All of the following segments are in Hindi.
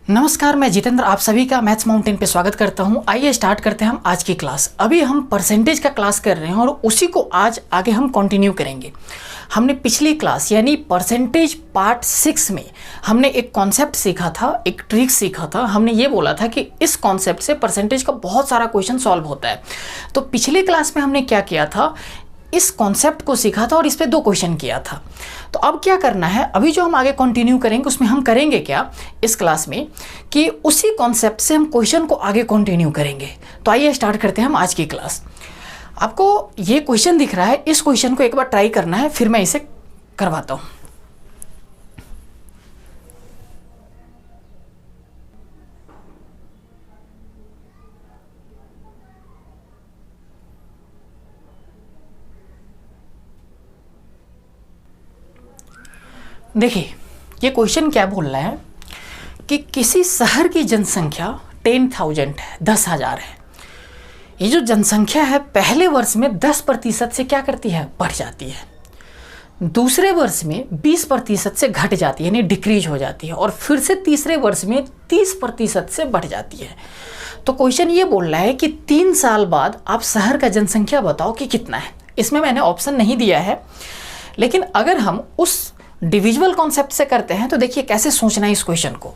नमस्कार, मैं जितेंद्र आप सभी का मैथ्स माउंटेन पे स्वागत करता हूं। आइए स्टार्ट करते हैं हम आज की क्लास। अभी हम परसेंटेज का क्लास कर रहे हैं और उसी को आज आगे हम कंटिन्यू करेंगे। हमने पिछली क्लास यानी परसेंटेज पार्ट 6 में हमने एक कॉन्सेप्ट सीखा था, एक ट्रिक सीखा था। हमने ये बोला था कि इस कॉन्सेप्ट से परसेंटेज का बहुत सारा क्वेश्चन सॉल्व होता है। तो पिछली क्लास में हमने क्या किया था, इस कॉन्सेप्ट को सीखा था और इस पे 2 क्वेश्चन किया था। तो अब क्या करना है, अभी जो हम आगे कंटिन्यू करेंगे उसमें हम करेंगे क्या इस क्लास में कि उसी कॉन्सेप्ट से हम क्वेश्चन को आगे कंटिन्यू करेंगे। तो आइए स्टार्ट करते हैं हम आज की क्लास। आपको ये क्वेश्चन दिख रहा है, इस क्वेश्चन को एक बार ट्राई करना है, फिर मैं इसे करवाता हूँ। देखिए ये क्वेश्चन क्या बोल रहा है कि किसी शहर की जनसंख्या 10,000 है, 10,000 है। ये जो जनसंख्या है पहले वर्ष में 10% से क्या करती है, बढ़ जाती है। दूसरे वर्ष में 20% से घट जाती है, यानी डिक्रीज हो जाती है, और फिर से तीसरे वर्ष में 30% से बढ़ जाती है। तो क्वेश्चन ये बोल रहा है कि 3 साल बाद आप शहर का जनसंख्या बताओ कि कितना है। इसमें मैंने ऑप्शन नहीं दिया है, लेकिन अगर हम उस डिविजिबल कॉन्सेप्ट से करते हैं तो देखिए कैसे सोचना है इस क्वेश्चन को।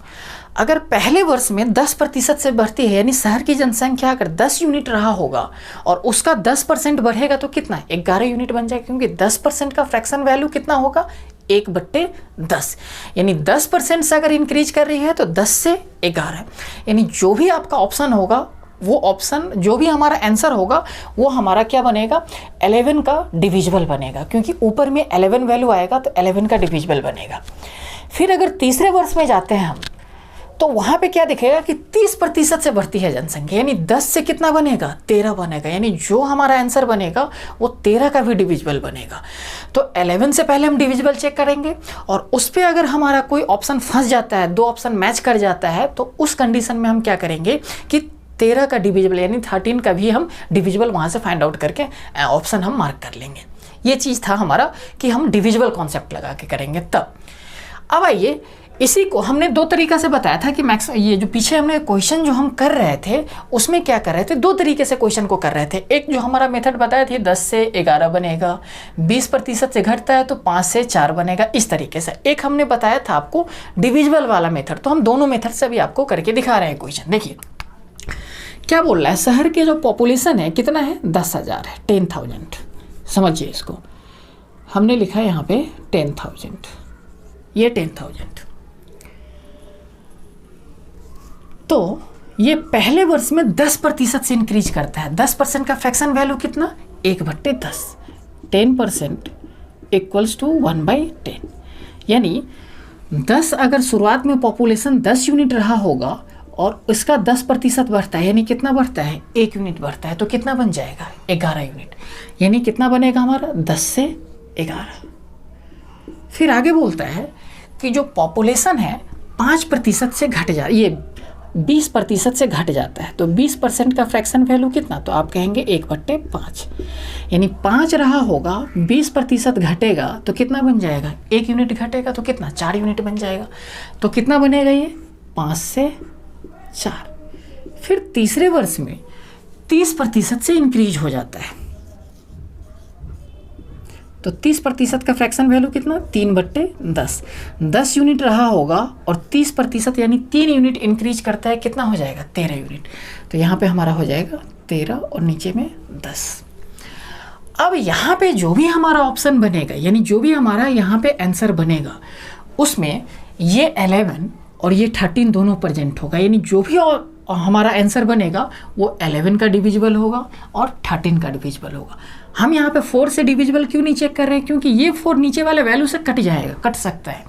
अगर पहले वर्ष में 10% से बढ़ती है, यानी शहर की जनसंख्या अगर 10 यूनिट रहा होगा और उसका 10% बढ़ेगा तो कितना, 11 यूनिट बन जाएगा, क्योंकि 10% का फ्रैक्शन वैल्यू कितना होगा, 1/10। यानी 10% से अगर इंक्रीज कर रही है तो 10 से 11, यानी जो भी आपका ऑप्शन होगा वो ऑप्शन, जो भी हमारा आंसर होगा वो हमारा क्या बनेगा, 11 का डिविजिबल बनेगा, क्योंकि ऊपर में 11 वैल्यू आएगा तो 11 का डिविजिबल बनेगा। फिर अगर तीसरे वर्ष में जाते हैं हम तो वहाँ पे क्या दिखेगा कि 30% से बढ़ती है जनसंख्या, यानी 10 से कितना बनेगा, 13 बनेगा, यानी जो हमारा आंसर बनेगा वो 13 का भी डिविजिबल बनेगा। तो 11 से पहले हम डिविजिबल चेक करेंगे और उस पर अगर हमारा कोई ऑप्शन फंस जाता है, 2 ऑप्शन मैच कर जाता है, तो उस कंडीशन में हम क्या करेंगे कि 13 का डिविजिबल यानी 13 का भी हम डिविजिबल वहाँ से फाइंड आउट करके ऑप्शन हम मार्क कर लेंगे। ये चीज़ था हमारा कि हम डिविजिबल कॉन्सेप्ट लगा के करेंगे तब। अब आइए, इसी को हमने 2 तरीक़ा से बताया था कि मैक्स, ये जो पीछे हमने क्वेश्चन जो हम कर रहे थे उसमें क्या कर रहे थे, 2 तरीके से क्वेश्चन को कर रहे थे। एक जो हमारा मेथड बताया था 10 से 11 बनेगा, 20% से घटता है तो 5 से 4 बनेगा, इस तरीके से। एक हमने बताया था आपको डिविजिबल वाला मेथड। तो हम दोनों मेथड से अभी आपको करके दिखा रहे हैं क्वेश्चन। देखिए क्या बोल रहा है, शहर के जो पॉपुलेशन है कितना है, 10,000 है, 10,000। समझिए इसको, हमने लिखा है यहाँ पे 10,000, ये 10,000। तो ये पहले वर्ष में 10% से इंक्रीज करता है। 10% का फ्रैक्शन वैल्यू कितना, 1/10। 10% इक्वल्स टू 1/10, यानी 10 अगर शुरुआत में पॉपुलेशन 10 यूनिट रहा होगा और इसका 10% बढ़ता है, यानी कितना बढ़ता है, 1 यूनिट बढ़ता है, तो कितना बन जाएगा, 11 यूनिट। यानी कितना बनेगा हमारा, 10 से 11। फिर आगे बोलता है कि जो पॉपुलेशन है 5% से घट जा, ये 20% से घट जाता है, तो 20% का फ्रैक्शन वैल्यू कितना, तो आप कहेंगे 1/5। यानी 5 रहा होगा, 20% घटेगा तो कितना बन जाएगा, 1 यूनिट घटेगा तो कितना, 4 यूनिट बन जाएगा। तो कितना बनेगा ये, 5 से 4। फिर तीसरे वर्ष में 30% से इंक्रीज हो जाता है, तो 30% का फ्रैक्शन वैल्यू कितना, 3/10। 10 यूनिट रहा होगा और 30% यानी 3 यूनिट इंक्रीज करता है, कितना हो जाएगा, 13 यूनिट। तो यहाँ पे हमारा हो जाएगा 13 और नीचे में 10। अब यहाँ पे जो भी हमारा ऑप्शन बनेगा, यानी जो भी हमारा यहाँ पे आंसर बनेगा, उसमें ये 11 और ये 13 दोनों प्रेजेंट होगा, यानी जो भी हमारा आंसर बनेगा वो 11 का डिविजिबल होगा और 13 का डिविजिबल होगा। हम यहाँ पे 4 से डिविजिबल क्यों नहीं चेक कर रहे हैं, क्योंकि ये 4 नीचे वाले वैल्यू से कट जाएगा, कट सकता है,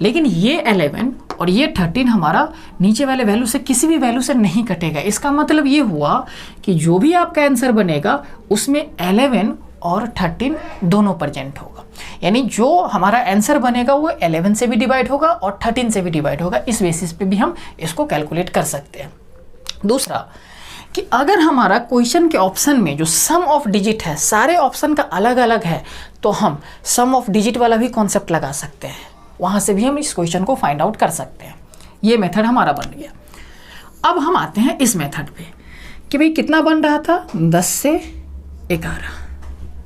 लेकिन ये 11 और ये 13 हमारा नीचे वाले वैल्यू से किसी भी वैल्यू से नहीं कटेगा। इसका मतलब ये हुआ कि जो भी आपका आंसर बनेगा उसमें 11 और 13 दोनों प्रेजेंट होगा, यानी जो हमारा आंसर बनेगा वो 11 से भी डिवाइड होगा और 13 से भी डिवाइड होगा। इस बेसिस पे भी हम इसको कैलकुलेट कर सकते हैं। दूसरा कि अगर हमारा क्वेश्चन के ऑप्शन में जो सम ऑफ डिजिट है, सारे ऑप्शन का अलग अलग है, तो हम सम ऑफ डिजिट वाला भी कॉन्सेप्ट लगा सकते हैं, वहाँ से भी हम इस क्वेश्चन को फाइंड आउट कर सकते हैं। ये मेथड हमारा बन गया। अब हम आते हैं इस मेथड पे कि भाई कितना बन रहा था, 10 से 11।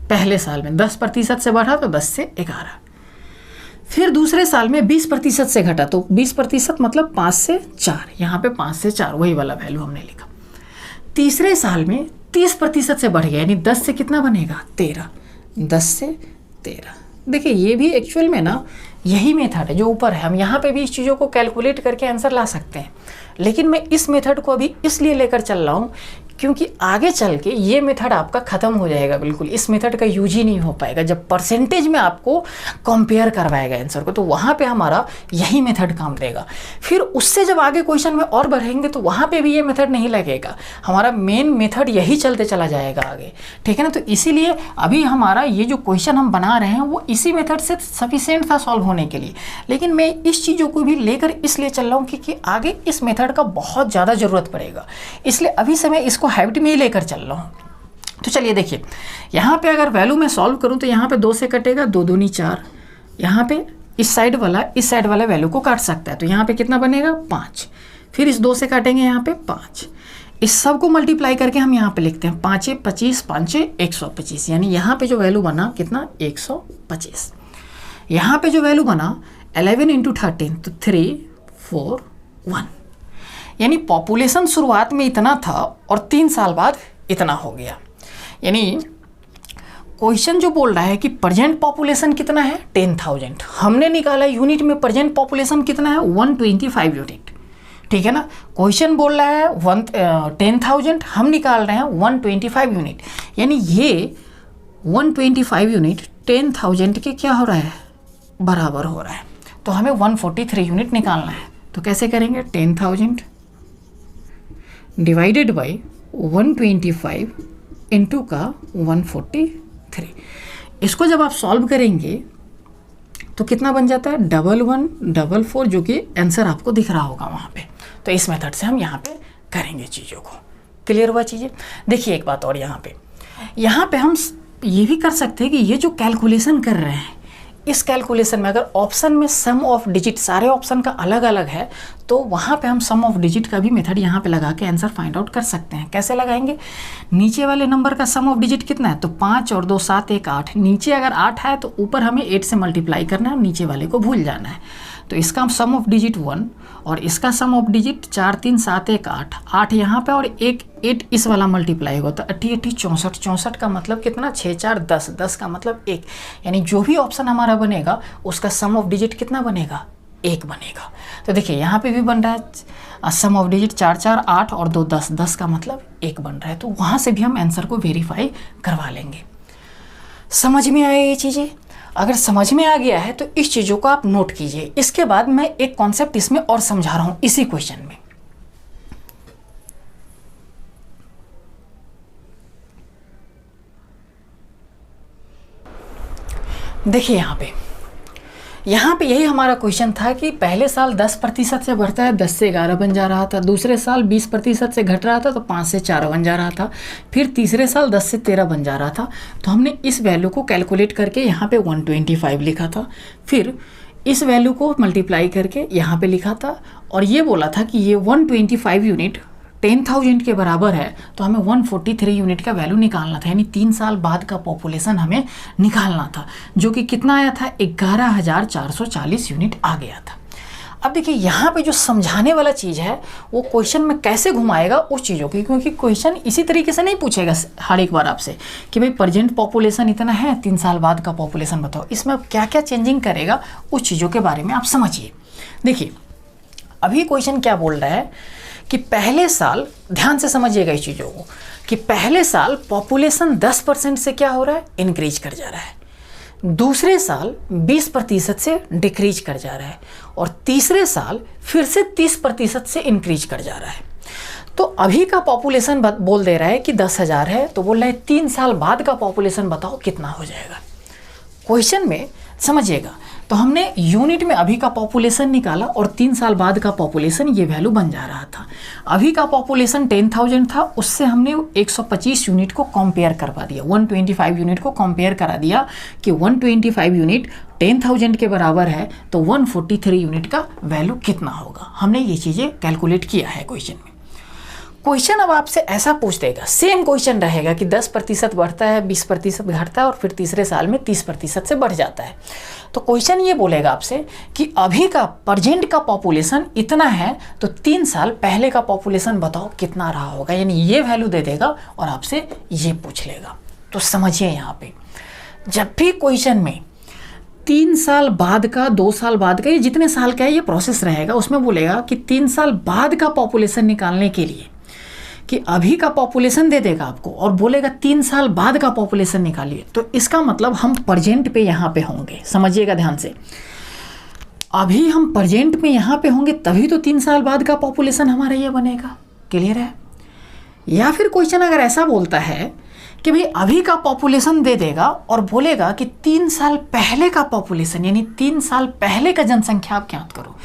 पहले साल में 10% से बढ़ा तो 10 से 11। फिर दूसरे साल में 20% से घटा तो 20% मतलब 5 से 4, यहाँ पे 5 से 4 वही वाला वैल्यू हमने लिखा। तीसरे साल में 30% से बढ़ गया, यानी 10 से कितना बनेगा, 13। 10 से 13। देखिए ये भी एक्चुअल में ना यही मेथड है जो ऊपर है, हम यहाँ पे भी इस चीज़ों को कैलकुलेट करके आंसर ला सकते हैं, लेकिन मैं इस मेथड को अभी इसलिए लेकर चल रहा हूँ क्योंकि आगे चल के ये मेथड आपका ख़त्म हो जाएगा, बिल्कुल इस मेथड का यूज ही नहीं हो पाएगा। जब परसेंटेज में आपको कंपेयर करवाएगा आंसर को, तो वहाँ पे हमारा यही मेथड काम देगा। फिर उससे जब आगे क्वेश्चन में और बढ़ेंगे तो वहाँ पे भी ये मेथड नहीं लगेगा, हमारा मेन मेथड यही चलते चला जाएगा आगे, ठीक है ना। तो इसीलिए अभी हमारा ये जो क्वेश्चन हम बना रहे हैं वो इसी मेथड से सफिशिएंट था सॉल्व होने के लिए, लेकिन मैं इस चीज़ों को भी लेकर इसलिए चल रहा हूँ क्योंकि आगे इस मेथड का बहुत ज़्यादा ज़रूरत पड़ेगा, इसलिए अभी से मैं इसको हैबिट में ही लेकर चल रहा हूँ। तो चलिए देखिए, यहाँ पे अगर वैल्यू मैं सॉल्व करूँ तो यहाँ पे 2 से कटेगा, 2 दूनी 4। यहाँ पे इस साइड वाला वैल्यू को काट सकता है, तो यहाँ पे कितना बनेगा, 5। फिर इस 2 से काटेंगे यहाँ पे 5। इस सब को मल्टीप्लाई करके हम यहाँ पे लिखते हैं 5 × 25, 5 × 125, यानी यहाँ पे जो वैल्यू बना कितना, 125। यहाँ पे जो वैल्यू बना 11 × 13 तो 3, 4, 1, यानी पॉपुलेशन शुरुआत में इतना था और 3 साल बाद इतना हो गया। यानी क्वेश्चन जो बोल रहा है कि प्रेजेंट पॉपुलेशन कितना है, 10,000, हमने निकाला यूनिट में प्रेजेंट पॉपुलेशन कितना है, 125 यूनिट, ठीक है ना। क्वेश्चन बोल रहा है 10,000, हम निकाल रहे हैं 125 यूनिट, यानी ये 125 यूनिट 10,000 के क्या हो रहा है, बराबर हो रहा है। तो हमें 143 यूनिट निकालना है, तो कैसे करेंगे, 10,000 डिवाइडेड बाई 125 इंटू का 143। इसको जब आप सॉल्व करेंगे तो कितना बन जाता है, 1144, जो कि आंसर आपको दिख रहा होगा वहाँ पे। तो इस मेथड से हम यहाँ पे करेंगे चीज़ों को। क्लियर हुआ चीज़ें। देखिए एक बात और, यहाँ पे हम ये भी कर सकते हैं कि ये जो कैलकुलेशन कर रहे हैं, इस कैलकुलेशन में अगर ऑप्शन में सम ऑफ डिजिट सारे ऑप्शन का अलग अलग है तो वहाँ पे हम सम ऑफ डिजिट का भी मेथड यहाँ पे लगा के आंसर फाइंड आउट कर सकते हैं। कैसे लगाएंगे, नीचे वाले नंबर का सम ऑफ डिजिट कितना है, तो 5 और 2 7 1 8। नीचे अगर 8 है तो ऊपर हमें 8 से मल्टीप्लाई करना है, नीचे वाले को भूल जाना है। तो इसका सम ऑफ डिजिट 1 और इसका सम ऑफ डिजिट 4 3 7 1 8, 8 यहाँ पे और 8 इस वाला मल्टीप्लाई होगा तो 80 80 64, 64 का मतलब कितना, 6 4 10, 10 का मतलब 1, यानी जो भी ऑप्शन हमारा बनेगा उसका सम ऑफ डिजिट कितना बनेगा, 1 बनेगा। तो देखिए यहाँ पे भी बन रहा है सम ऑफ डिजिट 4 4 8 और 2 10, 10 का मतलब 1 बन रहा है। तो वहाँ से भी हम आंसर को वेरीफाई करवा लेंगे। समझ में आए ये चीज़ें? अगर समझ में आ गया है तो इस चीज़ों को आप नोट कीजिए। इसके बाद मैं एक कॉन्सेप्ट इसमें और समझा रहा हूँ इसी क्वेश्चन में। देखिए यहाँ पे यही हमारा क्वेश्चन था कि पहले साल 10% से बढ़ता है, 10 से 11 बन जा रहा था। दूसरे साल 20% से घट रहा था तो 5 से 4 बन जा रहा था। फिर तीसरे साल 10 से 13 बन जा रहा था। तो हमने इस वैल्यू को कैलकुलेट करके यहाँ पे 125 लिखा था। फिर इस वैल्यू को मल्टीप्लाई करके यहाँ पे लिखा था और ये बोला था कि ये 125 यूनिट 10,000 के बराबर है, तो हमें 143 यूनिट का वैल्यू निकालना था, यानी 3 साल बाद का पॉपुलेशन हमें निकालना था, जो कि कितना आया था, 11,440 यूनिट आ गया था। अब देखिए यहाँ पे जो समझाने वाला चीज़ है वो क्वेश्चन में कैसे घुमाएगा उस चीज़ों की, क्योंकि क्वेश्चन इसी तरीके से नहीं पूछेगा हर एक बार आपसे कि भाई प्रेजेंट पॉपुलेशन इतना है, 3 साल बाद का पॉपुलेशन बताओ। इसमें क्या क्या चेंजिंग करेगा उस चीज़ों के बारे में आप समझिए। देखिए अभी क्वेश्चन क्या बोल रहा है कि पहले साल, ध्यान से समझिएगा इस चीज़ों को, कि पहले साल पॉपुलेशन 10% से क्या हो रहा है, इंक्रीज कर जा रहा है। दूसरे साल 20% से डिक्रीज कर जा रहा है और तीसरे साल फिर से 30% से इंक्रीज कर जा रहा है। तो अभी का पॉपुलेशन बोल दे रहा है कि 10,000 है, तो बोल रहा है 3 साल बाद का पॉपुलेशन बताओ कितना हो जाएगा। क्वेश्चन में समझिएगा, तो हमने यूनिट में अभी का पॉपुलेशन निकाला और 3 साल बाद का पॉपुलेशन ये वैल्यू बन जा रहा था। अभी का पॉपुलेशन 10,000 था, उससे हमने 125 यूनिट को कंपेयर करवा दिया, 125 यूनिट को कंपेयर करा दिया कि 125 यूनिट 10,000 के बराबर है तो 143 यूनिट का वैल्यू कितना होगा। हमने ये चीज़ें कैलकुलेट किया है क्वेश्चन में। क्वेश्चन अब आपसे ऐसा पूछ देगा, सेम क्वेश्चन रहेगा कि 10% बढ़ता है, 20% घटता है और फिर तीसरे साल में 30% से बढ़ जाता है। तो क्वेश्चन ये बोलेगा आपसे कि अभी का प्रेजेंट का पॉपुलेशन इतना है तो 3 साल पहले का पॉपुलेशन बताओ कितना रहा होगा, यानी ये वैल्यू दे देगा और आपसे ये पूछ लेगा। तो समझिए यहाँ पे जब भी क्वेश्चन में 3 साल बाद का, 2 साल बाद का, ये जितने साल का है ये प्रोसेस रहेगा, उसमें बोलेगा कि 3 साल बाद का पॉपुलेशन निकालने के लिए कि अभी का पॉपुलेशन दे देगा आपको और बोलेगा 3 साल बाद का पॉपुलेशन निकालिए। तो इसका मतलब हम प्रेजेंट पे यहाँ पे होंगे, समझिएगा ध्यान से। अभी हम प्रेजेंट में यहाँ पे होंगे तभी तो 3 साल बाद का पॉपुलेशन हमारा ये बनेगा। क्लियर है? या फिर क्वेश्चन अगर ऐसा बोलता है कि भाई अभी का पॉपुलेशन दे देगा और बोलेगा कि 3 साल पहले का पॉपुलेशन, यानी 3 साल पहले का जनसंख्या आप ज्ञात करो,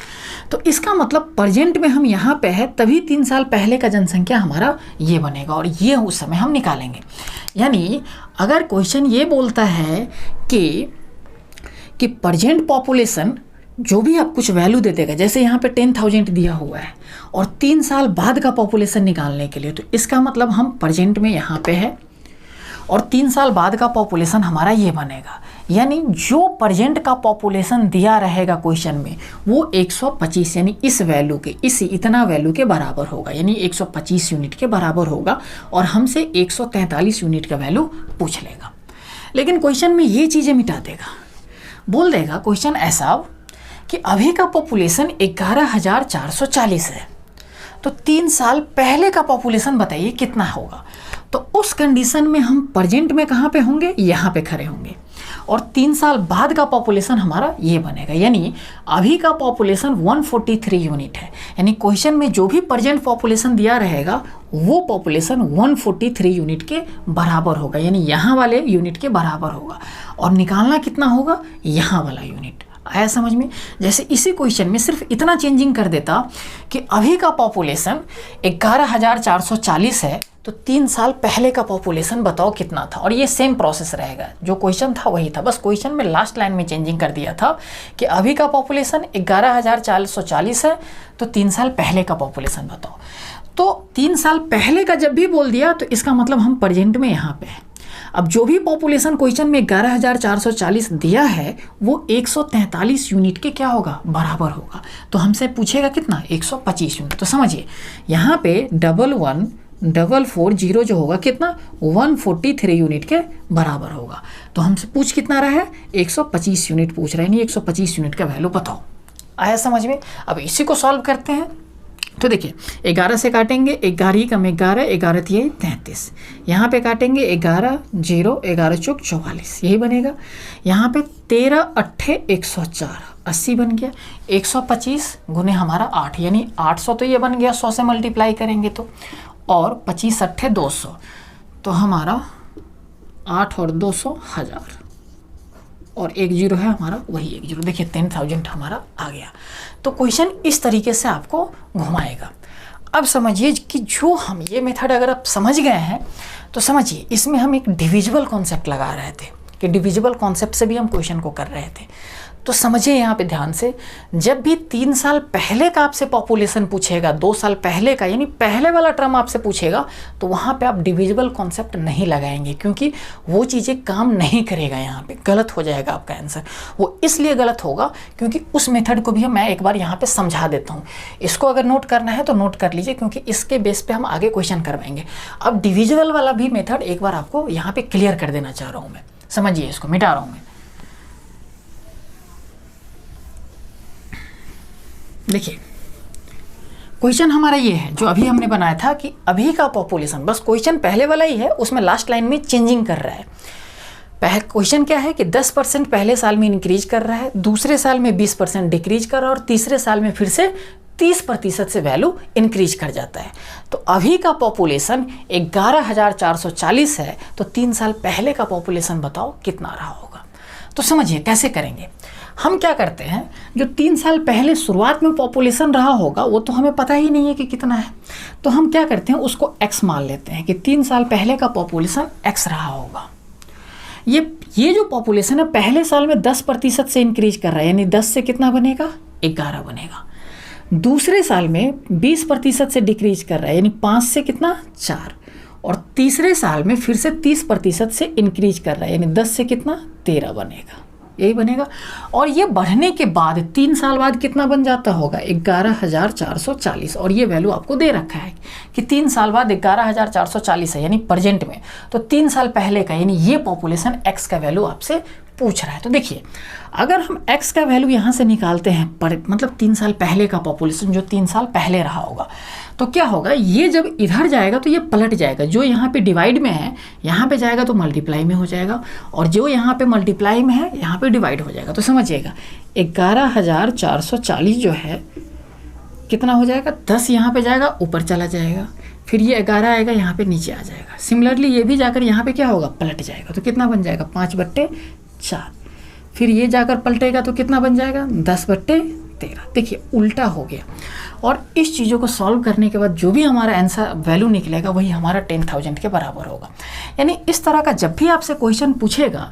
तो इसका मतलब प्रेजेंट में हम यहाँ पे है तभी 3 साल पहले का जनसंख्या हमारा ये बनेगा और ये उस समय हम निकालेंगे। यानी अगर क्वेश्चन ये बोलता है कि प्रेजेंट पॉपुलेशन जो भी आप कुछ वैल्यू दे देगा, जैसे यहाँ पे 10,000 दिया हुआ है और 3 साल बाद का पॉपुलेशन निकालने के लिए, तो इसका मतलब हम प्रेजेंट में यहाँ पे है और 3 साल बाद का पॉपुलेशन हमारा ये बनेगा। यानी जो प्रेजेंट का पॉपुलेशन दिया रहेगा क्वेश्चन में वो 125, यानी इस वैल्यू के, इस इतना वैल्यू के बराबर होगा, यानी 125 यूनिट के बराबर होगा और हमसे 143 यूनिट का वैल्यू पूछ लेगा। लेकिन क्वेश्चन में ये चीज़ें मिटा देगा, बोल देगा क्वेश्चन ऐसा कि अभी का पॉपुलेशन 11,440 है तो 3 साल पहले का पॉपुलेशन बताइए कितना होगा। तो उस कंडीशन में हम प्रेजेंट में कहाँ पे होंगे, यहाँ पे खड़े होंगे और 3 साल बाद का पॉपुलेशन हमारा ये बनेगा। यानी अभी का पॉपुलेशन 143 यूनिट है, यानी क्वेश्चन में जो भी प्रेजेंट पॉपुलेशन दिया रहेगा वो पॉपुलेशन 143 यूनिट के बराबर होगा, यानी यहाँ वाले यूनिट के बराबर होगा और निकालना कितना होगा, यहाँ वाला यूनिट। आया समझ में? जैसे इसी क्वेश्चन में सिर्फ इतना चेंजिंग कर देता कि अभी का पॉपुलेशन 11,440 है तो 3 साल पहले का पॉपुलेशन बताओ कितना था, और ये सेम प्रोसेस रहेगा, जो क्वेश्चन था वही था, बस क्वेश्चन में लास्ट लाइन में चेंजिंग कर दिया था कि अभी का पॉपुलेशन 11,440 है तो 3 साल पहले का पॉपुलेशन बताओ। तो 3 साल पहले का जब भी बोल दिया तो इसका मतलब हम प्रेजेंट में यहाँ पे हैं। अब जो भी पॉपुलेशन क्वेश्चन में 11,440 दिया है वो 143 यूनिट के क्या होगा, बराबर होगा। तो हमसे पूछेगा कितना, 125 यूनिट। तो समझिए यहाँ पे 11,440 जो होगा कितना, 143 यूनिट के बराबर होगा। तो हमसे पूछ कितना रहा है, 125 यूनिट पूछ रहे हैं, नहीं 125 यूनिट का वैल्यू बताओ। आया समझ में? अब इसी को सॉल्व करते हैं। तो देखिए 11 से काटेंगे, 11 कम 11, 11 तिहाई 33, यहाँ पे काटेंगे 11 0, 11 चौक 44, यही बनेगा। यहाँ पे 13 अट्ठे 104, 80 बन गया। 125 गुने हमारा 8, यानी 800 तो ये बन गया, 100 से मल्टीप्लाई करेंगे तो, और 25 अट्ठे 200, तो हमारा 8 और 200 1000, और 1 0 है हमारा, वही 1 0। देखिए 10,000 हमारा आ गया। तो क्वेश्चन इस तरीके से आपको घुमाएगा। अब समझिए कि जो हम ये मेथड अगर आप समझ गए हैं तो समझिए इसमें हम एक डिविजिबल कॉन्सेप्ट लगा रहे थे कि डिविजिबल कॉन्सेप्ट से भी हम क्वेश्चन को कर रहे थे। तो समझिए यहाँ पे ध्यान से, जब भी 3 साल पहले का आपसे पॉपुलेशन पूछेगा, 2 साल पहले का, यानी पहले वाला टर्म आपसे पूछेगा, तो वहाँ पे आप डिविजिबल कॉन्सेप्ट नहीं लगाएंगे क्योंकि वो चीज़ें काम नहीं करेगा, यहाँ पे गलत हो जाएगा आपका आंसर। वो इसलिए गलत होगा क्योंकि उस मेथड को भी मैं एक बार यहाँ पे समझा देता हूँ। इसको अगर नोट करना है तो नोट कर लीजिए क्योंकि इसके बेस पे हम आगे क्वेश्चन करवाएंगे। अब डिविजिबल वाला भी मेथड एक बार आपको यहाँ पे क्लियर कर देना चाह रहा हूँ मैं। समझिए, इसको मिटा रहा हूँ मैं। देखिए क्वेश्चन हमारा ये है जो अभी हमने बनाया था कि अभी का पॉपुलेशन, बस क्वेश्चन पहले वाला ही है, उसमें लास्ट लाइन में चेंजिंग कर रहा है। क्वेश्चन क्या है कि 10% पहले साल में इंक्रीज कर रहा है, दूसरे साल में 20% डिक्रीज कर रहा है और तीसरे साल में फिर से 30% से वैल्यू इंक्रीज कर जाता है। तो अभी का पॉपुलेशन 11,440 है तो 3 साल पहले का पॉपुलेशन बताओ कितना रहा होगा। तो समझिए कैसे करेंगे। हम क्या करते हैं, जो 3 साल पहले शुरुआत में पॉपुलेशन रहा होगा वो तो हमें पता ही नहीं है कि कितना है, तो हम क्या करते हैं उसको x मान लेते हैं कि 3 साल पहले का पॉपुलेशन x रहा होगा। ये जो पॉपुलेशन है पहले साल में 10% से इंक्रीज कर रहा है, यानी 10 से कितना बनेगा, 11 बनेगा। दूसरे साल में 20% से डिक्रीज कर रहा है, यानी 5 से कितना, 4। और तीसरे साल में फिर से 30% से इंक्रीज कर रहा है, यानी 10 से कितना, 13 बनेगा, यही बनेगा। और ये बढ़ने के बाद 3 साल बाद कितना बन जाता होगा, 11,440। और ये वैल्यू आपको दे रखा है कि 3 साल बाद 11,440 है, यानी प्रेजेंट में। तो 3 साल पहले का, यानी ये पॉपुलेशन x का वैल्यू आपसे पूछ रहा है। तो देखिए, अगर हम x का वैल्यू यहाँ से निकालते हैं मतलब 3 साल पहले का पॉपुलेशन जो 3 साल पहले रहा होगा, तो क्या होगा, ये जब इधर जाएगा तो ये पलट जाएगा। जो यहाँ पे डिवाइड में है यहाँ पे जाएगा तो मल्टीप्लाई में हो जाएगा, और जो यहाँ पे मल्टीप्लाई में है यहाँ पे डिवाइड हो जाएगा। तो समझिएगा 11,440 जो है कितना हो जाएगा, 10 यहाँ पे जाएगा ऊपर चला जाएगा, फिर ये 11 आएगा यहाँ पे नीचे आ जाएगा। सिमिलरली ये भी जाकर यहाँ पे क्या होगा, पलट जाएगा। तो कितना बन जाएगा, 5/4। फिर ये जाकर पलटेगा तो कितना बन जाएगा, 10/13। देखिए उल्टा हो गया। और इस चीज़ों को सॉल्व करने के बाद जो भी हमारा आंसर वैल्यू निकलेगा वही हमारा 10,000 के बराबर होगा। यानी इस तरह का जब भी आपसे क्वेश्चन पूछेगा,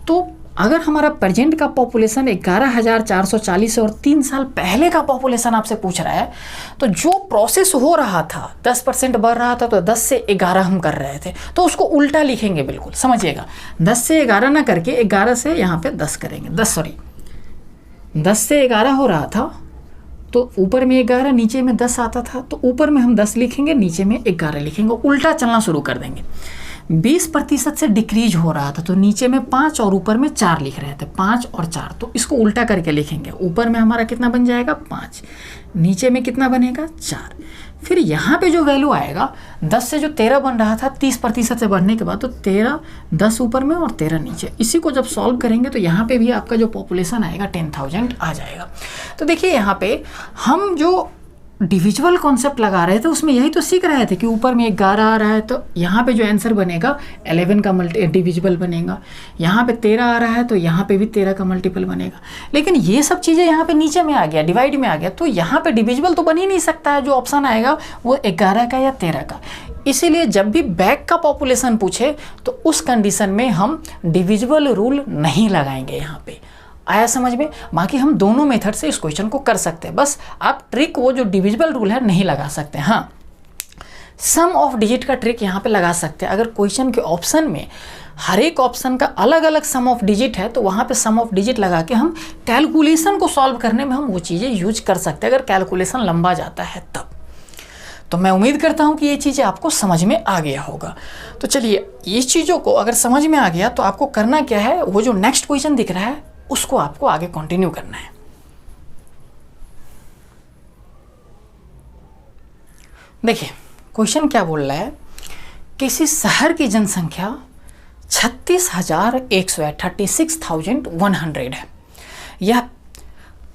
तो अगर हमारा प्रेजेंट का पॉपुलेशन 11,440 है और 3 साल पहले का पॉपुलेशन आपसे पूछ रहा है, तो जो प्रोसेस हो रहा था 10% बढ़ रहा था, तो 10 से 11 हम कर रहे थे, तो उसको उल्टा लिखेंगे। बिल्कुल समझिएगा, 10 से 11 ना करके 11 से यहाँ पे 10 करेंगे। 10 से 11 हो रहा था, तो ऊपर में 11 नीचे में 10 आता था, तो ऊपर में हम 10 लिखेंगे, नीचे में 11 लिखेंगे, उल्टा चलना शुरू कर देंगे। 20% से डिक्रीज हो रहा था, तो नीचे में 5 और ऊपर में 4 लिख रहे थे, 5 और 4, तो इसको उल्टा करके लिखेंगे। ऊपर में हमारा कितना बन जाएगा, 5, नीचे में कितना बनेगा, 4। फिर यहाँ पे जो वैल्यू आएगा, 10 से जो 13 बन रहा था 30% से बढ़ने के बाद, तो 13, 10 ऊपर में और 13 नीचे, इसी को जब सॉल्व करेंगे तो यहाँ पे भी आपका जो पॉपुलेशन आएगा 10,000 आ जाएगा। तो देखिए यहाँ पे हम जो डिविजिबल कॉन्सेप्ट लगा रहे थे उसमें यही तो सीख रहे थे कि ऊपर में 11 आ रहा है, तो यहाँ पे जो आंसर बनेगा 11 का डिविजिबल बनेगा, यहाँ पे 13 आ रहा है तो यहाँ पे भी 13 का मल्टीपल बनेगा। लेकिन ये सब चीज़ें यहाँ पे नीचे में आ गया, डिवाइड में आ गया, तो यहाँ पे डिविजिबल तो बन ही नहीं सकता है। जो ऑप्शन आएगा वो 11 का या 13 का। इसीलिए जब भी बैक का पॉपुलेशन पूछे तो उस कंडीशन में हम डिविजिबल रूल नहीं लगाएंगे। यहाँ पे आया समझ में? बाकी हम दोनों मेथड से इस क्वेश्चन को कर सकते हैं, बस आप ट्रिक वो जो डिविजिबल रूल है नहीं लगा सकते। हाँ, सम ऑफ डिजिट का ट्रिक यहाँ पे लगा सकते हैं। अगर क्वेश्चन के ऑप्शन में हर एक ऑप्शन का अलग अलग सम ऑफ डिजिट है, तो वहाँ पे सम ऑफ डिजिट लगा के हम कैलकुलेशन को सॉल्व करने में हम वो चीज़ें यूज कर सकते हैं, अगर कैलकुलेशन लंबा जाता है तब। तो मैं उम्मीद करता हूँ कि ये चीज़ें आपको समझ में आ गया होगा। तो चलिए, इस चीज़ों को अगर समझ में आ गया तो आपको करना क्या है, वो जो नेक्स्ट क्वेश्चन दिख रहा है उसको आपको आगे कंटिन्यू करना है। देखिए क्वेश्चन क्या बोल रहा है, किसी शहर की जनसंख्या 36,100 है, 36,100 है। यह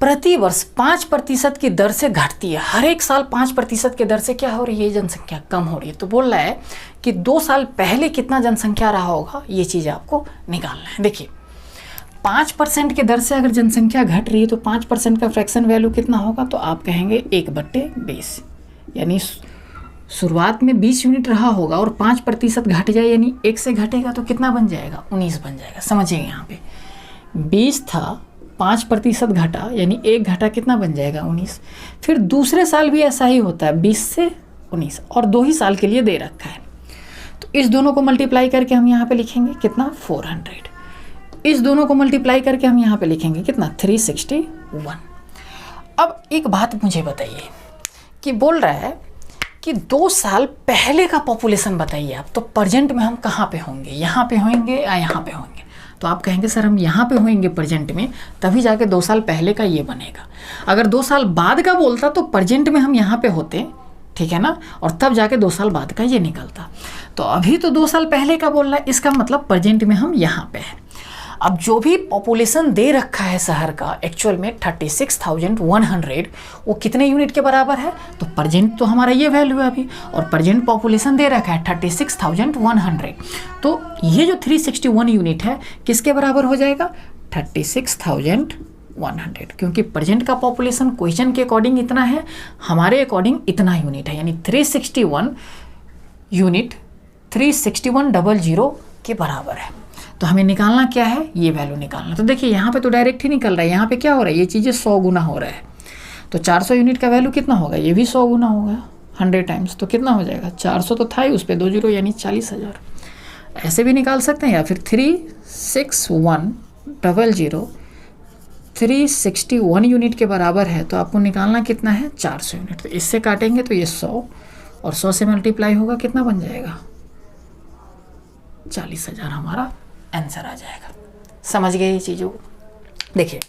प्रति वर्ष 5% की दर से घटती है। हर एक साल 5% की दर से क्या हो रही है, जनसंख्या कम हो रही है। तो बोल रहा है कि 2 साल पहले कितना जनसंख्या रहा होगा, ये चीज़ आपको निकालना है। देखिए 5% के दर से अगर जनसंख्या घट रही है तो 5% का फ्रैक्शन वैल्यू कितना होगा, तो आप कहेंगे 1/20, यानी शुरुआत में 20 यूनिट रहा होगा और 5% घट जाए, यानी 1 से घटेगा तो कितना बन जाएगा, 19 बन जाएगा। समझिए यहाँ पे 20 था, 5% घटा, यानी 1 घटा, कितना बन जाएगा, 19। फिर दूसरे साल भी ऐसा ही होता है, 20 से 19, और 2 ही साल के लिए दे रखा है। तो इस दोनों को मल्टीप्लाई करके हम यहाँ पे लिखेंगे कितना, 400। इस दोनों को मल्टीप्लाई करके हम यहाँ पे लिखेंगे कितना, 361। अब एक बात मुझे बताइए कि बोल रहा है कि 2 साल पहले का पॉपुलेशन बताइए आप, तो प्रेजेंट में हम कहाँ पे होंगे, यहाँ पे होंगे या यहाँ पे होंगे। तो आप कहेंगे सर हम यहाँ पे होंगे प्रेजेंट में, तभी जाके 2 साल पहले का ये बनेगा। अगर 2 साल बाद का बोलता तो प्रेजेंट में हम यहाँ पे होते, ठीक है ना, और तब जाके 2 साल बाद का ये निकलता। तो अभी तो 2 साल पहले का बोल रहा है, इसका मतलब प्रेजेंट में हम यहाँ पे हैं। अब जो भी पॉपुलेशन दे रखा है शहर का एक्चुअल में 36,100, वो कितने यूनिट के बराबर है, तो प्रेजेंट तो हमारा ये वैल्यू है अभी, और प्रेजेंट पॉपुलेशन दे रखा है 36,100, तो ये जो 361 यूनिट है किसके बराबर हो जाएगा, 36,100 100, क्योंकि प्रेजेंट का पॉपुलेशन क्वेश्चन के अकॉर्डिंग इतना है, हमारे अकॉर्डिंग इतना यूनिट है, यानी 361 यूनिट 36100 के बराबर है। तो हमें निकालना क्या है, ये वैल्यू निकालना। तो देखिए यहाँ पे तो डायरेक्ट ही निकल रहा है, यहाँ पे क्या हो रहा है, ये चीज़ें 100 गुना हो रहा है। तो 400 यूनिट का वैल्यू कितना होगा, ये भी 100 गुना होगा 100 टाइम्स, तो कितना हो जाएगा 400 तो था ही, उस पर 2 जीरो यानी 40,000। ऐसे भी निकाल सकते हैं, या फिर 36100 361 यूनिट के बराबर है, तो आपको निकालना कितना है 400 यूनिट। तो इससे काटेंगे तो ये 100 और 100 से मल्टीप्लाई होगा, कितना बन जाएगा 40,000, हमारा आंसर आ जाएगा। समझ गए ये चीज़ों को। देखिए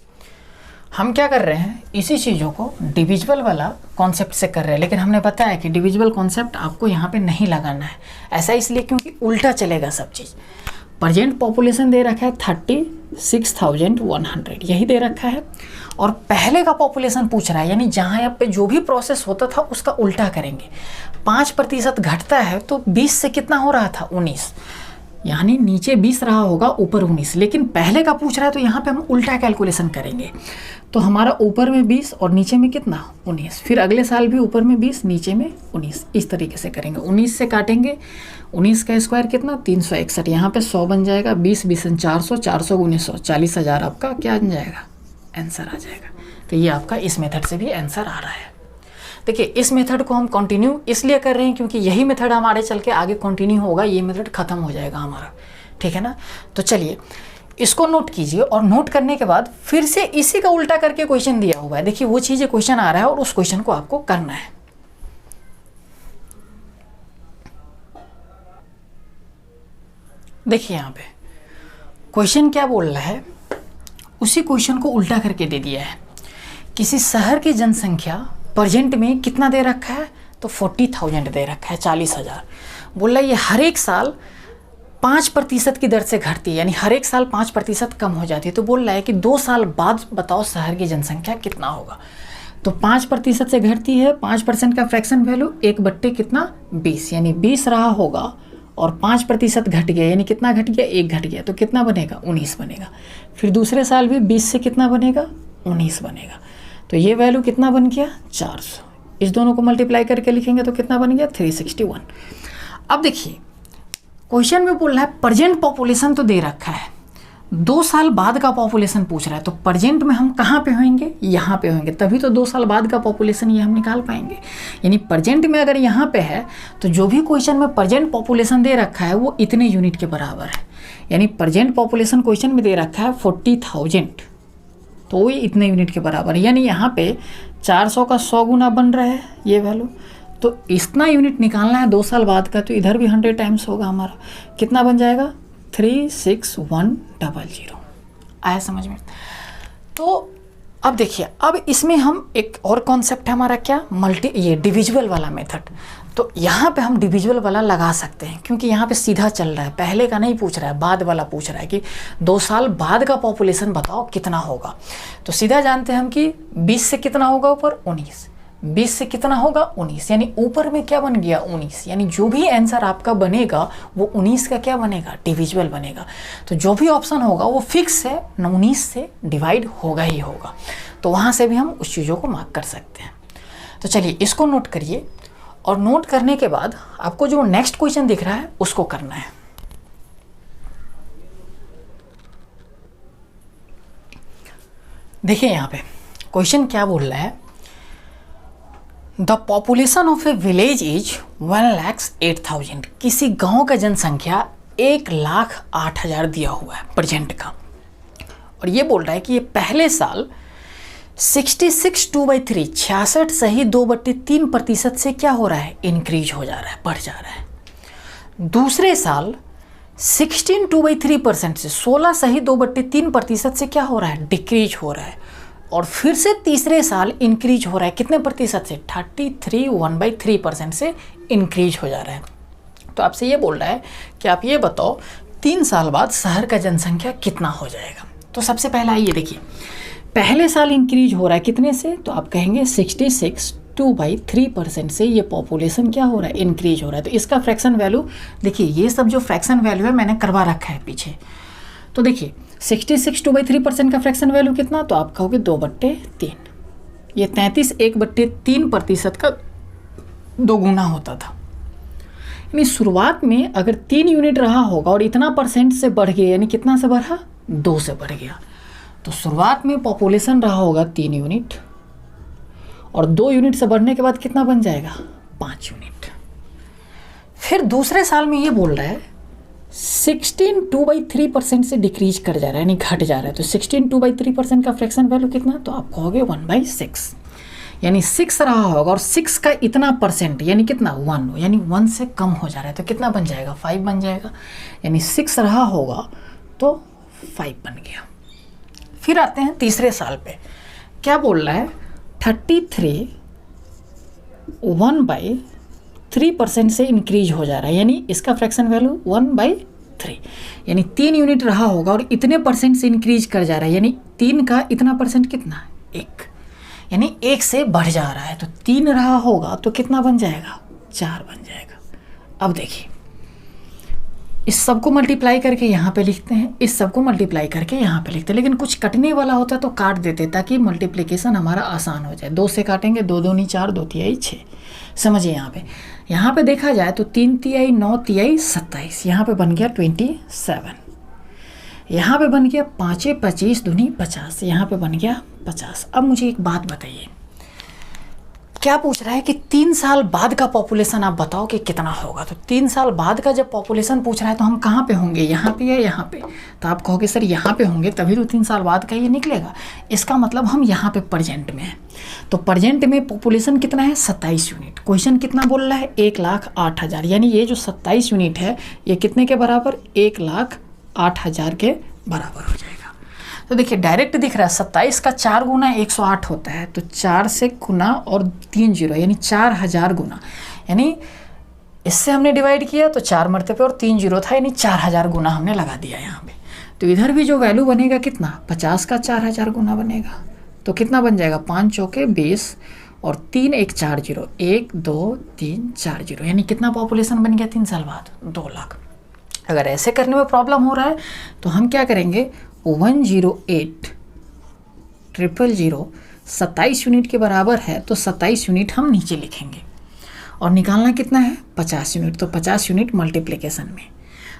हम क्या कर रहे हैं, इसी चीज़ों को डिविजिबल वाला कॉन्सेप्ट से कर रहे हैं, लेकिन हमने बताया कि डिविजिबल कॉन्सेप्ट आपको यहाँ पे नहीं लगाना है। ऐसा इसलिए क्योंकि उल्टा चलेगा सब चीज़। प्रेजेंट पॉपुलेशन दे रखा है 36,100, यही दे रखा है, और पहले का पॉपुलेशन पूछ रहा है, यानी जहाँ यहाँ पे जो भी प्रोसेस होता था उसका उल्टा करेंगे। 5% घटता है तो 20 से कितना हो रहा था 19, यानी नीचे 20 रहा होगा, ऊपर 19, लेकिन पहले का पूछ रहा है तो यहाँ पे हम उल्टा कैलकुलेशन करेंगे। तो हमारा ऊपर में 20 और नीचे में कितना 19, फिर अगले साल भी ऊपर में 20 नीचे में 19, इस तरीके से करेंगे। 19 से काटेंगे, 19 का स्क्वायर कितना 361, यहाँ पे 100 बन जाएगा, 20 20 400, 400 गुने 100, 40,000 आपका क्या बन जाएगा, आंसर आ जाएगा। तो ये आपका इस मेथड से भी आंसर आ रहा है। देखिए इस मेथड को हम कंटिन्यू इसलिए कर रहे हैं क्योंकि यही मेथड हमारे चल के आगे कंटिन्यू होगा, ये मेथड खत्म हो जाएगा हमारा, ठीक है ना। तो चलिए इसको नोट कीजिए, और नोट करने के बाद फिर से इसी का उल्टा करके क्वेश्चन दिया हुआ है। देखिए वो चीज़ें क्वेश्चन आ रहा है और उस क्वेश्चन को आपको करना है। देखिए यहाँ पे क्वेश्चन क्या बोल रहा है, उसी क्वेश्चन को उल्टा करके दे दिया है। किसी शहर की जनसंख्या प्रेजेंट में कितना दे रखा है, तो 40,000 दे रखा है, 40,000। बोल रहा है ये हर एक साल 5% की दर से घटती है, यानी हर एक साल 5% कम हो जाती है। तो बोल रहा है कि 2 साल बाद बताओ शहर की जनसंख्या कितना होगा। तो 5% से घटती है, 5% का फ्रैक्शन वैल्यू 1/, कितना 20, यानी 20 रहा होगा और 5% घट गया, यानी कितना घट गया 1 घट गया, तो कितना बनेगा 19 बनेगा। फिर दूसरे साल भी 20 से कितना बनेगा 19 बनेगा। तो ये वैल्यू कितना बन गया 400। इस दोनों को मल्टीप्लाई करके लिखेंगे तो कितना बन गया 361। अब देखिए क्वेश्चन में बोल रहा है प्रेजेंट पॉपुलेशन तो दे रखा है, 2 साल बाद का पॉपुलेशन पूछ रहा है। तो प्रेजेंट में हम कहाँ पे होंगे, यहाँ पे होंगे, तभी तो 2 साल बाद का पॉपुलेशन ये हम निकाल पाएंगे। यानी प्रेजेंट में अगर यहाँ पे है तो जो भी क्वेश्चन में प्रेजेंट पॉपुलेशन दे रखा है वो इतने यूनिट के बराबर है। यानी प्रेजेंट पॉपुलेशन क्वेश्चन में दे रखा है 40,000, तो वो इतने यूनिट के बराबर है। यानी यहाँ पे 400 का 100 गुना बन रहा है ये वैल्यू, तो इतना यूनिट निकालना है 2 साल बाद का, तो इधर भी 100 टाइम्स होगा हमारा, कितना बन जाएगा 36100। आया समझ में। तो अब देखिए, अब इसमें हम एक और कॉन्सेप्ट है हमारा क्या, ये डिविजिबल वाला मेथड। तो यहाँ पे हम डिविजिबल वाला लगा सकते हैं क्योंकि यहाँ पे सीधा चल रहा है, पहले का नहीं पूछ रहा है, बाद वाला पूछ रहा है कि 2 साल बाद का पॉपुलेशन बताओ कितना होगा। तो सीधा जानते हैं हम कि 20 से कितना होगा ऊपर 19, 20 से कितना होगा 19, यानी ऊपर में क्या बन गया 19, यानी जो भी आंसर आपका बनेगा वो 19 का क्या बनेगा डिविजिबल बनेगा। तो जो भी ऑप्शन होगा वो फिक्स है, 19 से डिवाइड होगा ही होगा। तो वहाँ से भी हम उस चीज़ों को मार्क कर सकते हैं। तो चलिए इसको नोट करिए, और नोट करने के बाद आपको जो नेक्स्ट क्वेश्चन दिख रहा है उसको करना है। देखिए यहाँ पे क्वेश्चन क्या बोल रहा है, the population of A village is 1,08,000। किसी गांव का जनसंख्या 1,08,000 दिया हुआ है प्रेजेंट का, और ये बोल रहा है कि ये पहले साल 66 2/3 66 सही 2/3% से क्या हो रहा है इंक्रीज हो जा रहा है, बढ़ जा रहा है। दूसरे साल 16 2/3% से 16 सही 2/3% से क्या हो रहा है डिक्रीज हो रहा है, और फिर से तीसरे साल इंक्रीज हो रहा है कितने प्रतिशत से 33 1/3% से इंक्रीज हो जा रहा है। तो आपसे ये बोल रहा है कि आप ये बताओ 3 साल बाद शहर का जनसंख्या कितना हो जाएगा। तो सबसे पहला ये देखिए, पहले साल इंक्रीज हो रहा है कितने से, तो आप कहेंगे 66 2/3% से ये पॉपुलेशन क्या हो रहा है इंक्रीज हो रहा है। तो इसका फ्रैक्शन वैल्यू देखिए, ये सब जो फ्रैक्शन वैल्यू है मैंने करवा रखा है पीछे। तो देखिए 66 2/3% का फ्रैक्शन वैल्यू कितना, तो आप कहोगे 2/3। ये 33 1/3% का 2 गुना होता था। यानी शुरुआत में अगर 3 यूनिट रहा होगा और इतना परसेंट से बढ़ गया, यानी कितना से बढ़ा, 2 से बढ़ गया, तो शुरुआत में पॉपुलेशन रहा होगा 3 यूनिट और 2 यूनिट से बढ़ने के बाद कितना बन जाएगा, 5 यूनिट। फिर दूसरे साल में ये बोल रहा है 16 2/3% से डिक्रीज कर जा रहा है, यानी घट जा रहा है। तो 16 2/3% का फ्रैक्शन वैल्यू कितना, तो आप कहोगे 1/6, यानी 6 रहा होगा और 6 का इतना परसेंट यानी कितना, 1, यानी 1 से कम हो जा रहा है, तो कितना बन जाएगा, 5 बन जाएगा। यानी 6 रहा होगा तो 5 बन गया। फिर आते हैं तीसरे साल पे, क्या बोल रहा है 33 1/3% से इंक्रीज हो जा रहा है, यानी इसका फ्रैक्शन वैल्यू 1/3, यानी 3 यूनिट रहा होगा और इतने परसेंट से इंक्रीज कर जा रहा है, यानी 3 का इतना परसेंट कितना, 1, यानी 1 से बढ़ जा रहा है। तो 3 रहा होगा तो कितना बन जाएगा, 4 बन जाएगा। अब देखिए इस सबको मल्टीप्लाई करके यहाँ पे लिखते हैं, इस सबको मल्टीप्लाई करके यहाँ पे लिखते हैं, लेकिन कुछ कटने वाला होता है तो काट देते ताकि मल्टीप्लिकेशन हमारा आसान हो जाए। 2 से काटेंगे, 2 दूनी 4, 2 तिहाई 6। समझिए यहाँ पे देखा जाए तो 3 तिहाई 9 तिहाई 27, यहाँ पे बन गया 27, यहाँ पे बन गया 5 25 दूनी 50, यहाँ पे बन गया 50। अब मुझे एक बात बताइए, क्या पूछ रहा है कि 3 साल बाद का पॉपुलेशन आप बताओ कि कितना होगा। तो 3 साल बाद का जब पॉपुलेशन पूछ रहा है तो हम कहाँ पे होंगे, यहाँ पे या यहाँ पे, तो आप कहोगे सर यहाँ पे होंगे तभी तो 3 साल बाद का ये निकलेगा। इसका मतलब हम यहाँ पे प्रेजेंट में हैं। तो प्रेजेंट में पॉपुलेशन कितना है, 27 यूनिट। क्वेश्चन कितना बोल रहा है, 1,08,000, यानी ये जो 27 यूनिट है ये कितने के बराबर, 1,08,000 के बराबर हो जाएगा। तो देखिए डायरेक्ट दिख रहा है 27 का 4 गुना 108 होता है, तो 4 से गुना और 3 जीरो यानी 4000 गुना, यानी इससे हमने डिवाइड किया तो 4 मरते पे और 3 जीरो था, यानी 4000 गुना हमने लगा दिया यहाँ पे। तो इधर भी जो वैल्यू बनेगा कितना, 50 का 4000 गुना बनेगा, तो कितना बन जाएगा, 5 चौके 20 और 3 1 4 जीरो, 1 2 3 4 जीरो, यानी कितना पॉपुलेशन बन गया 3 साल बाद, 2 लाख। अगर ऐसे करने में प्रॉब्लम हो रहा है तो हम क्या करेंगे, 108,000 27 यूनिट के बराबर है, तो 27 यूनिट हम नीचे लिखेंगे और निकालना कितना है, 50 यूनिट, तो 50 यूनिट मल्टीप्लिकेशन में।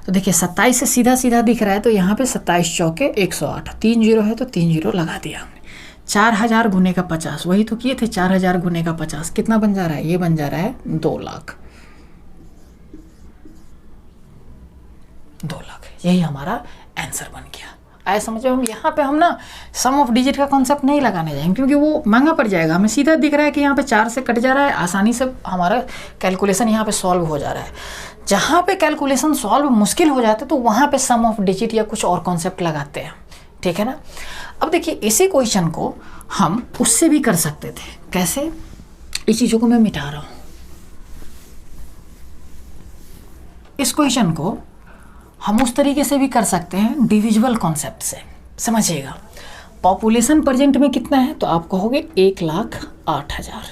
तो देखिए 27 से सीधा सीधा दिख रहा है, तो यहाँ पे 27 चौके 108, 3 जीरो है तो 3 जीरो लगा दिया हमने। 4000 गुने का 50, वही तो किए थे, 4000 गुने का 50 कितना बन जा रहा है, ये बन जा रहा है 2 लाख। 2 लाख, यही हमारा आंसर बन गया। आए समझो, हम यहाँ पे हम ना सम ऑफ डिजिट का कॉन्सेप्ट नहीं लगाने जाएंगे क्योंकि वो महंगा पड़ जाएगा। हमें सीधा दिख रहा है कि यहाँ पे 4 से कट जा रहा है, आसानी से हमारा कैलकुलेशन यहाँ पे सॉल्व हो जा रहा है। जहाँ पे कैलकुलेशन सॉल्व मुश्किल हो जाता है तो वहाँ पे सम ऑफ डिजिट या कुछ और कॉन्सेप्ट लगाते हैं, ठीक है ना। अब देखिए इसी क्वेश्चन को हम उससे भी कर सकते थे, कैसे, इस चीज़ों को मैं मिटा रहा हूँ। इस क्वेश्चन को हम उस तरीके से भी कर सकते हैं, डिविजिबल कॉन्सेप्ट से। समझिएगा, पॉपुलेशन प्रेजेंट में कितना है, तो आप कहोगे 1,08,000।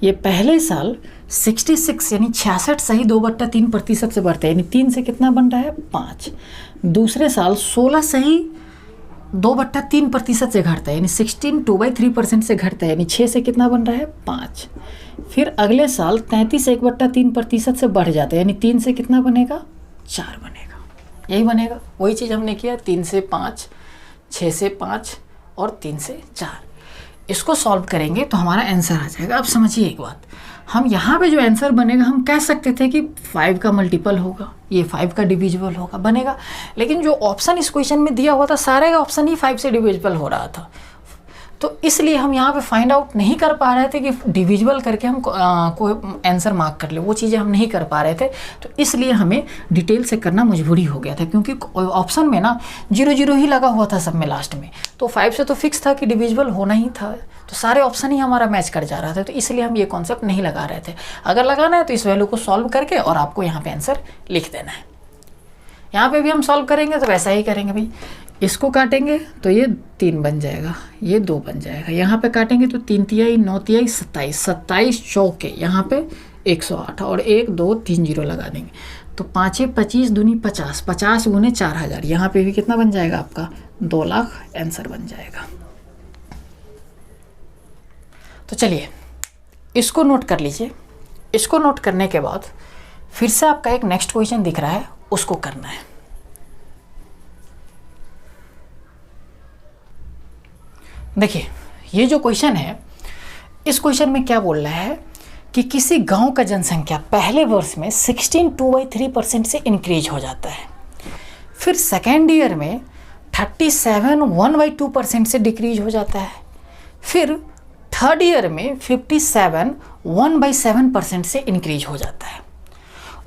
ये पहले साल 66 यानी 66 सही 2/3% से बढ़ता है, यानी 3 से कितना बन रहा है, 5। दूसरे साल 16 सही 2/3% से घटता है, यानी 16 2/3% से घटता है, यानी 6 से कितना बन रहा है, 5। फिर अगले साल 33 1/3% से बढ़ जाता है, यानी 3 से कितना बनेगा, 4 बनेगा। यही बनेगा, वही चीज़ हमने किया, 3 से 5, 6 से 5 और 3 से 4। इसको सॉल्व करेंगे तो हमारा आंसर आ जाएगा। अब समझिए एक बात, हम यहाँ पे जो आंसर बनेगा हम कह सकते थे कि 5 का मल्टीपल होगा, ये 5 का डिविजिबल होगा, बनेगा। लेकिन जो ऑप्शन इस क्वेश्चन में दिया हुआ था सारे का ऑप्शन ही 5 से डिविजिबल हो रहा था, तो इसलिए हम यहाँ पे फाइंड आउट नहीं कर पा रहे थे कि डिविजिबल करके हम कोई आंसर मार्क कर ले, वो चीज़ें हम नहीं कर पा रहे थे। तो इसलिए हमें डिटेल से करना मजबूरी हो गया था, क्योंकि ऑप्शन में ना 0 0 ही लगा हुआ था सब में लास्ट में, तो 5 से तो फिक्स था कि डिविजिबल होना ही था, तो सारे ऑप्शन ही हमारा मैच कर जा रहा था। तो इसलिए हम ये कॉन्सेप्ट नहीं लगा रहे थे। अगर लगाना है तो इस वैल्यू को सॉल्व करके और आपको यहाँ पे आंसर लिख देना है। यहाँ पे भी हम सॉल्व करेंगे तो वैसा ही करेंगे भाई, इसको काटेंगे तो ये 3 बन जाएगा, ये 2 बन जाएगा। यहाँ पे काटेंगे तो 3 तिहाई 9 तिहाई 27, 27 चौके यहाँ पे 108 और 1 2 3 जीरो लगा देंगे तो 5 25 दूनी 50, 50 गुने 4000, यहाँ पे भी कितना बन जाएगा आपका 2 लाख आंसर बन जाएगा। तो चलिए इसको नोट कर लीजिए। इसको नोट करने के बाद फिर से आपका एक नेक्स्ट क्वेश्चन दिख रहा है, उसको करना है। देखिए ये जो क्वेश्चन है, इस क्वेश्चन में क्या बोल रहा है कि किसी गांव का जनसंख्या पहले वर्ष में 16 2/3% से इंक्रीज हो जाता है, फिर सेकेंड ईयर में 37 1/2% से डिक्रीज हो जाता है, फिर थर्ड ईयर में 57 1/7% से इंक्रीज हो जाता है।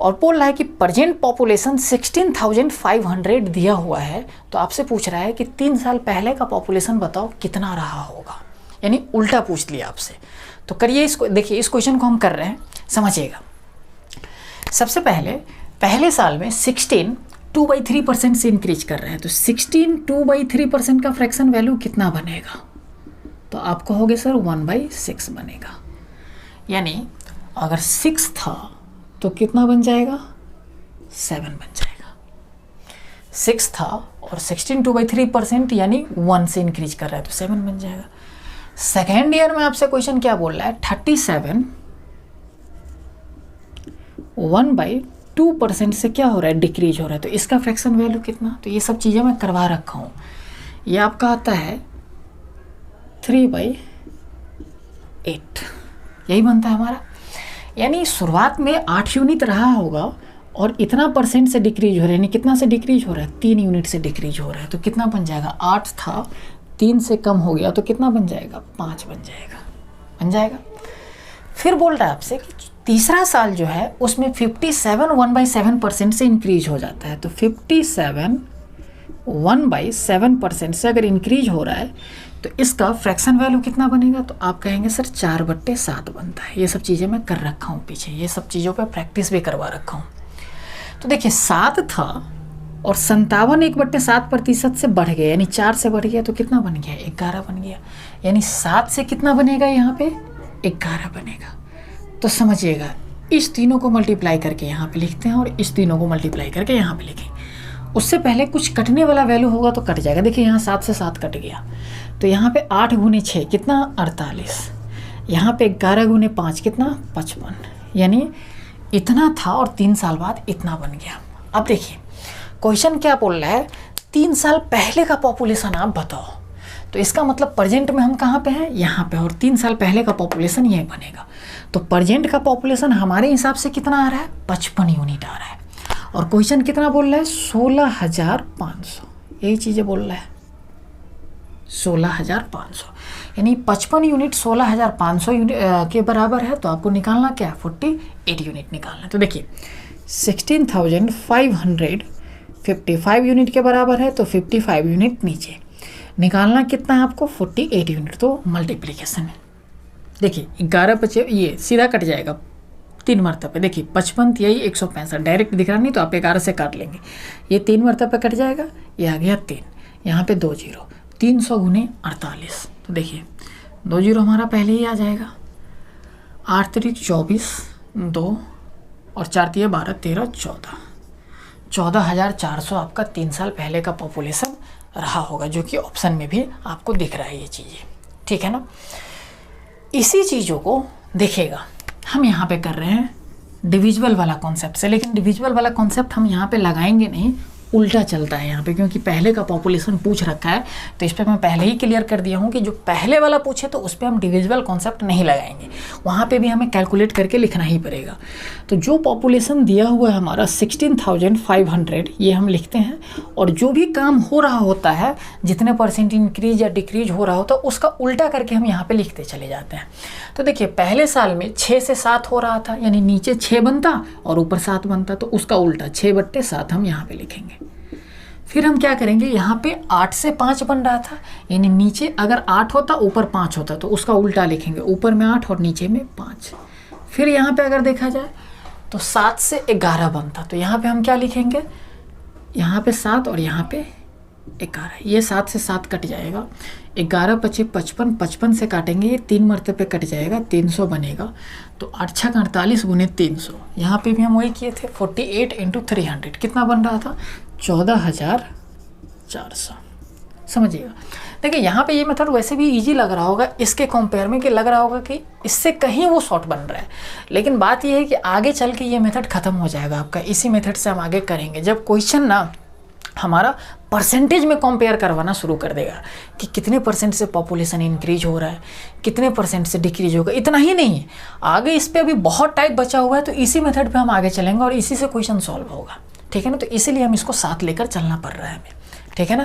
और बोल रहा है कि प्रेजेंट पॉपुलेशन 16,500 दिया हुआ है, तो आपसे पूछ रहा है कि 3 साल पहले का पॉपुलेशन बताओ कितना रहा होगा, यानी उल्टा पूछ लिया आपसे। तो करिए इसको, देखिए इस क्वेश्चन को हम कर रहे हैं, समझिएगा। सबसे पहले साल में 16 2/3% से इंक्रीज कर रहे हैं, तो 16 2/3% का फ्रैक्शन वैल्यू कितना बनेगा, तो आप कहोगे सर 1/6 बनेगा। यानी अगर 6 था तो कितना बन जाएगा 7 बन जाएगा। 6 था और 16 2/3% यानी 1 से इंक्रीज कर रहा है तो 7 बन जाएगा। सेकेंड ईयर में आपसे क्वेश्चन क्या बोल रहा है, 37 1/2% से क्या हो रहा है, डिक्रीज हो रहा है, तो इसका फ्रैक्शन वैल्यू कितना, तो ये सब चीज़ें मैं करवा रखा हूँ। ये आपका आता है 3/8, यही बनता है हमारा। यानी शुरुआत में 8 यूनिट रहा होगा और इतना परसेंट से डिक्रीज हो रहा है, यानी कितना से डिक्रीज हो रहा है, 3 यूनिट से डिक्रीज हो रहा है, तो कितना बन जाएगा, 8 था 3 से कम हो गया तो कितना बन जाएगा, 5 बन जाएगा। फिर बोल रहा है आपसे कि तीसरा साल जो है उसमें 57 1/7% से इंक्रीज हो जाता है, तो 57 1/7% से अगर इंक्रीज हो रहा है तो इसका फ्रैक्शन वैल्यू कितना बनेगा, तो आप कहेंगे सर 4/7 बनता है। ये सब चीज़ें मैं कर रखा हूँ पीछे, ये सब चीज़ों पे प्रैक्टिस भी करवा रखा हूँ। तो देखिए 7 था और 57 1/7% से बढ़ गया, यानी 4 से बढ़ गया तो कितना बन गया, 11 बन गया। यानी 7 से कितना बनेगा, यहाँ पे 11 बनेगा। तो समझिएगा, इस तीनों को मल्टीप्लाई करके यहाँ पे लिखते हैं और इस तीनों को मल्टीप्लाई करके यहाँ पे लिखें। उससे पहले कुछ कटने वाला वैल्यू होगा तो कट जाएगा। देखिए यहाँ 7 से 7 कट गया, तो यहाँ पे 8 गुने 6 कितना 48, यहाँ पे 11 गुने 5 कितना 55, यानी इतना था और 3 साल बाद इतना बन गया। अब देखिए क्वेश्चन क्या बोल रहा है, 3 साल पहले का पॉपुलेशन आप बताओ, तो इसका मतलब प्रेजेंट में हम कहाँ पे हैं, यहाँ पे, और 3 साल पहले का पॉपुलेशन ये बनेगा। तो प्रेजेंट का पॉपुलेशन हमारे हिसाब से कितना आ रहा है, 55 यूनिट आ रहा है। और क्वेश्चन कितना बोल रहा है, 16,500, यही चीज़ें बोल रहा है, 16,500, यानी 55 यूनिट 16,500 यूनिट के बराबर है। तो आपको निकालना क्या है, 48 यूनिट निकालना है। तो देखिए 16,555 यूनिट के बराबर है, तो 55 यूनिट नीचे निकालना कितना है आपको, 48 यूनिट। तो मल्टीप्लिकेशन है, देखिए 11 बचे, ये सीधा कट जाएगा 3 मरतबे। देखिए 55 यही 165, डायरेक्ट दिख रहा नहीं तो आप 11 से काट लेंगे, ये 3 मरतबे कट जाएगा, ये आ गया 3, यहाँ पे 2 जीरो, 300 गुने 48। तो देखिए 2 जीरो हमारा पहले ही आ जाएगा, 8 3 24, 2 और 4 3 12 13 14, 14,400 आपका 3 साल पहले का पॉपुलेशन रहा होगा, जो कि ऑप्शन में भी आपको दिख रहा है ये चीज़ें, ठीक है ना। इसी चीज़ों को देखिएगा हम यहाँ पे कर रहे हैं डिविजिबल वाला कॉन्सेप्ट से, लेकिन डिविजिबल वाला कॉन्सेप्ट हम यहाँ पे लगाएंगे नहीं, उल्टा चलता है यहाँ पे, क्योंकि पहले का पॉपुलेशन पूछ रखा है। तो इस पर मैं पहले ही क्लियर कर दिया हूँ कि जो पहले वाला पूछे तो उस पर हम डिविजिबल कॉन्सेप्ट नहीं लगाएंगे, वहाँ पे भी हमें कैलकुलेट करके लिखना ही पड़ेगा। तो जो पॉपुलेशन दिया हुआ है हमारा 16,500, ये हम लिखते हैं, और जो भी काम हो रहा होता है, जितने परसेंट इंक्रीज या डिक्रीज हो रहा होता है, उसका उल्टा करके हम यहाँ पे लिखते चले जाते हैं। तो देखिए पहले साल में 6 से 7 हो रहा था, यानी नीचे 6 बनता और ऊपर 7 बनता, तो उसका उल्टा 6/7 हम यहाँ पे लिखेंगे। फिर हम क्या करेंगे, यहाँ पे 8 से 5 बन रहा था, यानी नीचे अगर 8 होता ऊपर 5 होता, तो उसका उल्टा लिखेंगे, ऊपर में 8 और नीचे में 5। फिर यहाँ पे अगर देखा जाए तो 7 से 11 बनता, तो यहाँ पे हम क्या लिखेंगे, यहाँ पे 7 और यहाँ पे 11, ये 7 से 7 कट जाएगा, 11 पचे 55, 55 से काटेंगे ये 3 मरतबे कट जाएगा, 300 बनेगा। तो 8 छक 48 गुने 300, यहाँ पे भी हम वही किए थे, 48 इंटू 300 कितना बन रहा था, 14,400। समझिएगा। देखिए यहाँ पे ये मेथड वैसे भी इजी लग रहा होगा इसके कंपेयर में, कि लग रहा होगा कि इससे कहीं वो शॉर्ट बन रहा है, लेकिन बात ये है कि आगे चल के ये मेथड ख़त्म हो जाएगा आपका। इसी मेथड से हम आगे करेंगे जब क्वेश्चन ना हमारा परसेंटेज में कंपेयर करवाना शुरू कर देगा कि कितने परसेंट से पॉपुलेशन इंक्रीज हो रहा है, कितने परसेंट से डिक्रीज होगा। इतना ही नहीं है, आगे इस पर अभी बहुत टाइप बचा हुआ है, तो इसी मेथड पे हम आगे चलेंगे और इसी से क्वेश्चन सॉल्व होगा। ठीक है ना, तो इसीलिए हम इसको साथ लेकर चलना पड़ रहा है हमें। ठीक है ना।